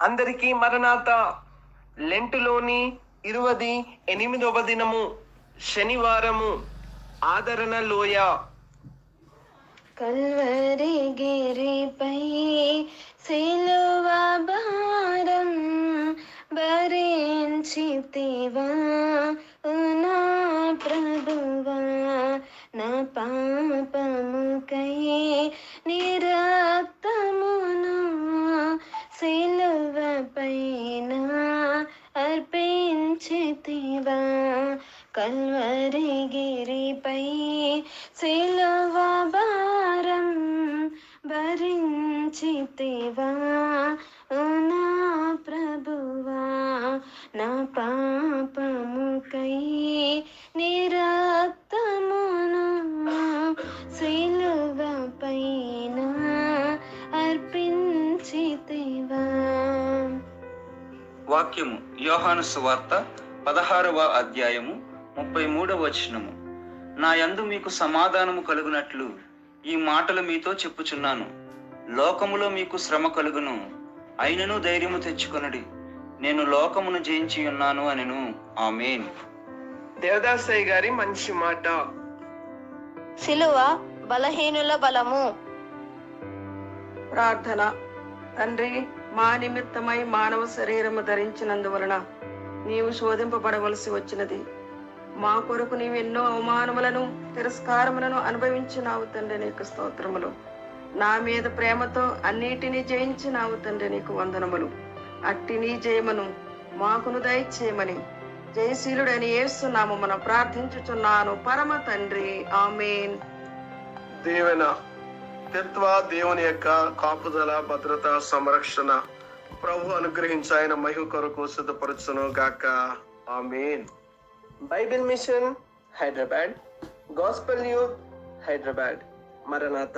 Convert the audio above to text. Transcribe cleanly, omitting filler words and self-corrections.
అందరికీ మరణాత. లెంటులోని 28వ దినము, శనివారము. ఆదరణ లోయ. కల్వరి గిరిపై సిలువ భారం భరించితివా నా ప్రభువా, నా పాపముకై నీ రక్తమును సిలువ పైన అర్పించితివా. కల్వరి గిరిపై సిలువ భారం భరించితివా నా ప్రభువా, నా పాపముకై నీ రక్తమును సిలువ పైన అర్పించితివా. వాక్యము యోహాను సువార్త 16వ అధ్యాయము 33వ వచనము. నా యందు మీకు సమాధానము కలుగునట్లు ఈ మాటలు మీతో చెప్పుచున్నాను. లోకములో మీకు శ్రమ కలుగును, అయినను ధైర్యము తెచ్చుకొనుడి, నేను లోకమును జయించి ఉన్నాను అనెను. ఆమేన్. దేవదాసయ్య గారి మంచి మాట. సిలువ బలహీనుల బలము. ప్రార్థన. తండ్రి, మా నిమిత్తమై మానవ శరీరము ధరించినందువలన నీవు శోధింపబడవలసి వచ్చినది. మా కొరకు నీవు ఎన్నో అవమానములను తిరస్కారములను అనుభవించినావు తండ్రి, నీకు స్తోత్రములు. నా మీద ప్రేమతో అన్నిటినీ జయించినావు తండ్రి, నీకు వందనములు. అట్టి నీ జయమును మాకును దయచేయమని జయశీలుడని యేసు నామమున ప్రార్థించుచున్నాను పరమ తండ్రి. ఆమేన్. దీవెన. త్రిత్వ దేవుని యొక్క కాపుదల, భద్రత, సంరక్షణ ప్రభు అనుగ్రహించి ఆయన మహిమ కొరకు సిద్ధపరచును గాక. ఆమేన్. Bible mission Hyderabad, gospel youth Hyderabad. మరణాత.